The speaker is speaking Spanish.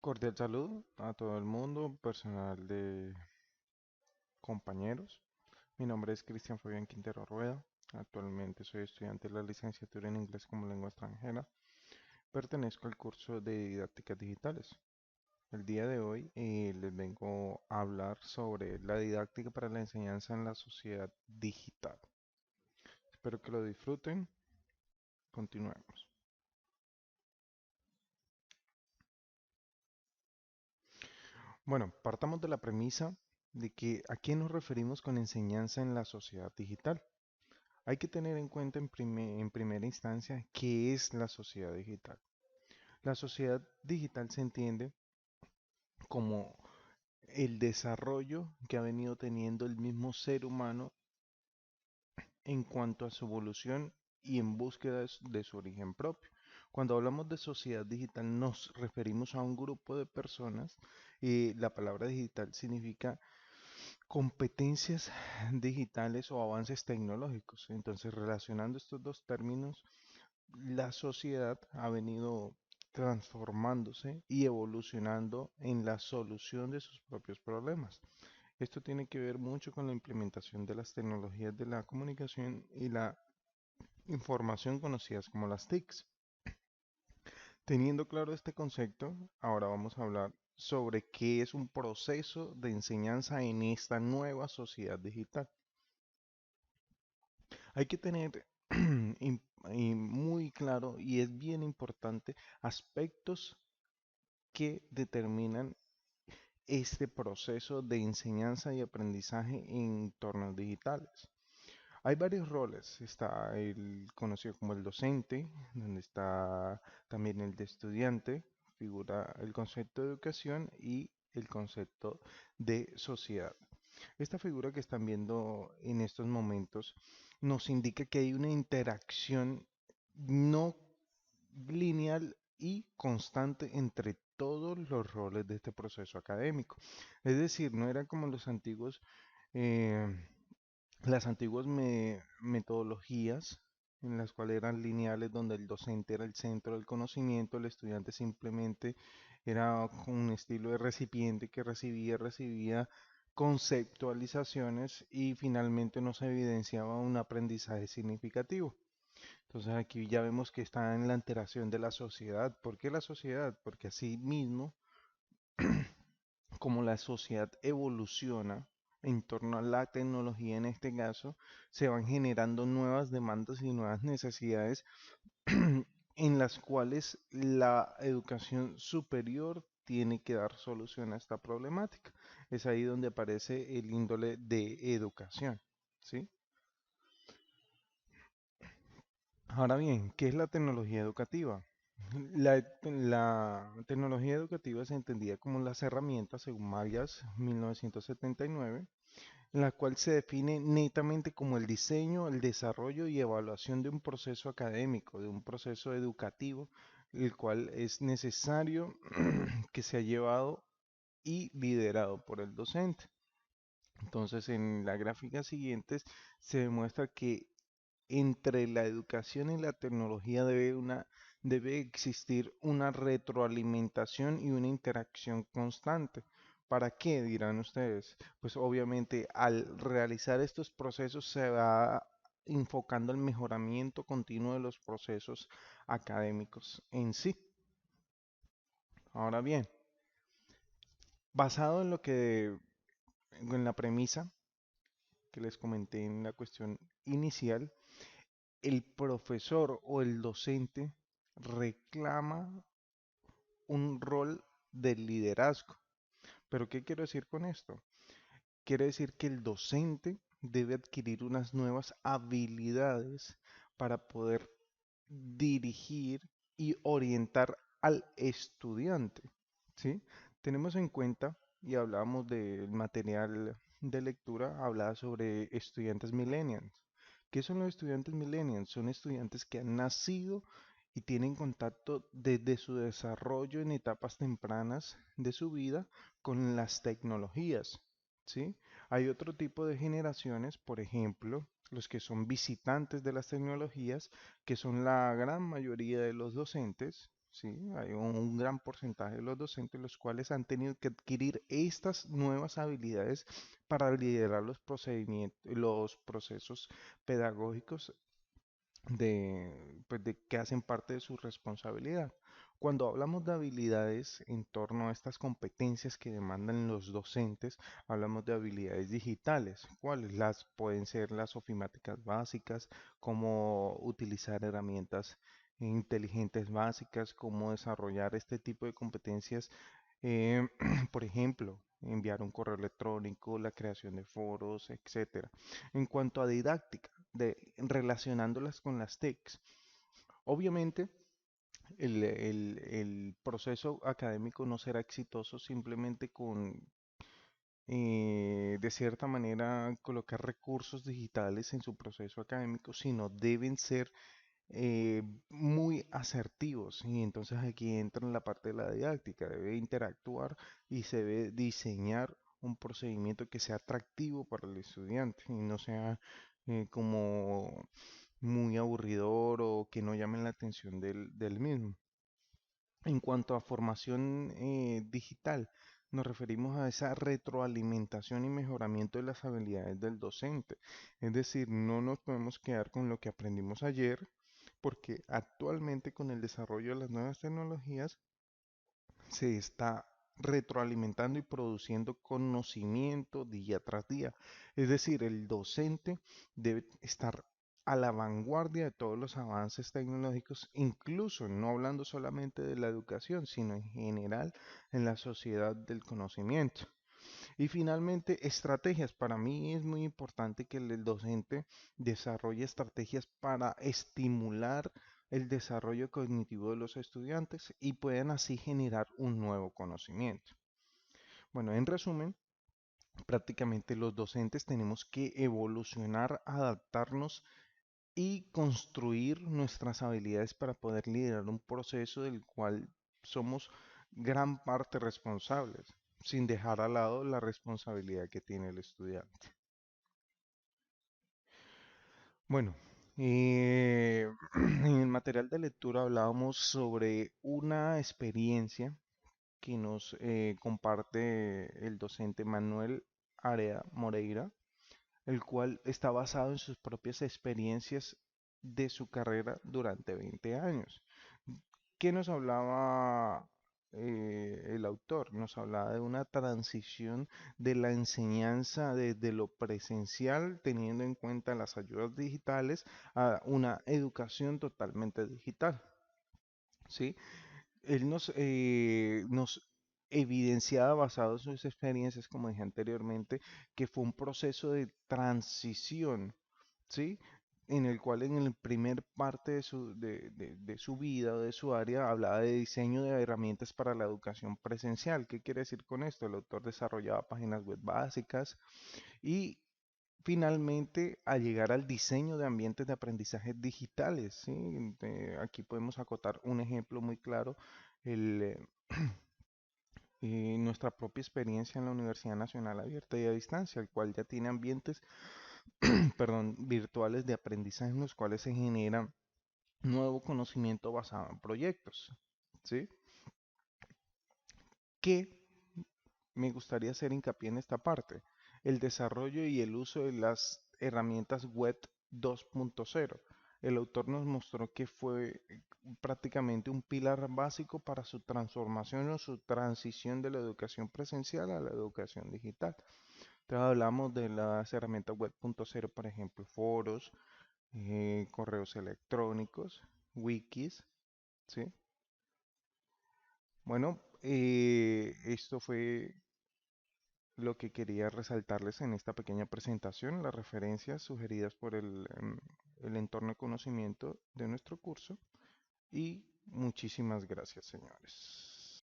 Cordial saludo a todo el mundo, personal de compañeros. Mi nombre es Cristian Fabián Quintero Rueda. Actualmente soy estudiante de la licenciatura en inglés como lengua extranjera. Pertenezco al curso de didácticas digitales. El día de hoy les vengo a hablar sobre la didáctica para la enseñanza en la sociedad digital. Espero que lo disfruten. Continuemos. Bueno, partamos de la premisa de que a qué nos referimos con enseñanza en la sociedad digital. Hay que tener en cuenta en primera instancia qué es la sociedad digital. La sociedad digital se entiende como el desarrollo que ha venido teniendo el mismo ser humano en cuanto a su evolución y en búsqueda de su origen propio. Cuando hablamos de sociedad digital nos referimos a un grupo de personas y la palabra digital significa competencias digitales o avances tecnológicos. Entonces, relacionando estos dos términos, la sociedad ha venido transformándose y evolucionando en la solución de sus propios problemas. Esto tiene que ver mucho con la implementación de las tecnologías de la comunicación y la información conocidas como las TICs. Teniendo claro este concepto, ahora vamos a hablar sobre qué es un proceso de enseñanza en esta nueva sociedad digital. Hay que tener muy claro y es bien importante aspectos que determinan este proceso de enseñanza y aprendizaje en entornos digitales. Hay varios roles. Está el conocido como el docente, donde está también el de estudiante, figura el concepto de educación y el concepto de sociedad. Esta figura que están viendo en estos momentos nos indica que hay una interacción no lineal y constante entre todos los roles de este proceso académico. Es decir, no era como eh, las antiguas metodologías en las cuales eran lineales, donde el docente era el centro del conocimiento, el estudiante simplemente era un estilo de recipiente que recibía conceptualizaciones y finalmente no se evidenciaba un aprendizaje significativo. Entonces aquí ya vemos que está en la alteración de la sociedad. ¿Por qué la sociedad? Porque así mismo, como la sociedad evoluciona en torno a la tecnología en este caso, se van generando nuevas demandas y nuevas necesidades en las cuales la educación superior tiene que dar solución a esta problemática. Es ahí donde aparece el índole de educación, ¿sí? Ahora bien, ¿qué es la tecnología educativa? La tecnología educativa se entendía como las herramientas, según Marias 1979, en la cual se define netamente como el diseño, el desarrollo y evaluación de un proceso académico, de un proceso educativo, el cual es necesario que sea llevado y liderado por el docente. Entonces, en la gráfica siguiente se demuestra que entre la educación y la tecnología debe existir una retroalimentación y una interacción constante. ¿Para qué? Dirán ustedes. Pues obviamente al realizar estos procesos se va enfocando el mejoramiento continuo de los procesos académicos en sí. Ahora bien, basado en la premisa que les comenté en la cuestión inicial, el profesor o el docente reclama un rol de liderazgo. ¿Pero qué quiero decir con esto? Quiere decir que el docente debe adquirir unas nuevas habilidades para poder dirigir y orientar al estudiante, ¿sí? Tenemos en cuenta, y hablábamos del material de lectura, hablaba sobre estudiantes millennials. ¿Qué son los estudiantes millennials? Son estudiantes que han nacido y tienen contacto desde su desarrollo en etapas tempranas de su vida con las tecnologías, ¿sí? Hay otro tipo de generaciones, por ejemplo, los que son visitantes de las tecnologías, que son la gran mayoría de los docentes, ¿sí? Hay un gran porcentaje de los docentes los cuales han tenido que adquirir estas nuevas habilidades para liderar los procedimientos, los procesos pedagógicos pues, de que hacen parte de su responsabilidad. Cuando hablamos de habilidades en torno a estas competencias que demandan los docentes, hablamos de habilidades digitales, cuáles las pueden ser las ofimáticas básicas, cómo utilizar herramientas inteligentes básicas, cómo desarrollar este tipo de competencias, por ejemplo, enviar un correo electrónico, la creación de foros, etcétera. En cuanto a didáctica, relacionándolas con las TICs, obviamente el proceso académico no será exitoso simplemente con, de cierta manera, colocar recursos digitales en su proceso académico, sino deben ser muy asertivos. Y entonces aquí entra la parte de la didáctica, debe interactuar y se debe diseñar un procedimiento que sea atractivo para el estudiante y no sea como muy aburridor o que no llame la atención del mismo. En cuanto a formación digital, nos referimos a esa retroalimentación y mejoramiento de las habilidades del docente. Es decir, no nos podemos quedar con lo que aprendimos ayer, porque actualmente con el desarrollo de las nuevas tecnologías se está retroalimentando y produciendo conocimiento día tras día. Es decir, el docente debe estar a la vanguardia de todos los avances tecnológicos, incluso no hablando solamente de la educación, sino en general en la sociedad del conocimiento. Y finalmente, estrategias. Para mí es muy importante que el docente desarrolle estrategias para estimular el desarrollo cognitivo de los estudiantes y puedan así generar un nuevo conocimiento. Bueno, en resumen, prácticamente los docentes tenemos que evolucionar, adaptarnos y construir nuestras habilidades para poder liderar un proceso del cual somos gran parte responsables, sin dejar al lado la responsabilidad que tiene el estudiante. Bueno, en el material de lectura hablábamos sobre una experiencia que nos comparte el docente Manuel Area Moreira, el cual está basado en sus propias experiencias de su carrera durante 20 años. ¿Qué nos hablaba el autor? Nos hablaba de una transición de la enseñanza desde lo presencial, teniendo en cuenta las ayudas digitales, a una educación totalmente digital. ¿Sí? Él nos evidenciaba, basado en sus experiencias, como dije anteriormente, que fue un proceso de transición, ¿sí? En el cual en el primer parte de su vida o de su área hablaba de diseño de herramientas para la educación presencial. ¿Qué quiere decir con esto? El autor desarrollaba páginas web básicas y finalmente a llegar al diseño de ambientes de aprendizaje digitales, ¿sí? Aquí podemos acotar un ejemplo muy claro, el, nuestra propia experiencia en la Universidad Nacional Abierta y a Distancia, el cual ya tiene ambientes, perdón, virtuales de aprendizaje en los cuales se genera nuevo conocimiento basado en proyectos, ¿sí? ¿Qué me gustaría hacer hincapié en esta parte? El desarrollo y el uso de las herramientas web 2.0. El autor nos mostró que fue prácticamente un pilar básico para su transformación o su transición de la educación presencial a la educación digital. Entonces hablamos de las herramientas web 2.0, por ejemplo, foros, correos electrónicos, wikis, ¿sí? Bueno, esto fue lo que quería resaltarles en esta pequeña presentación, las referencias sugeridas por el entorno de conocimiento de nuestro curso y muchísimas gracias, señores.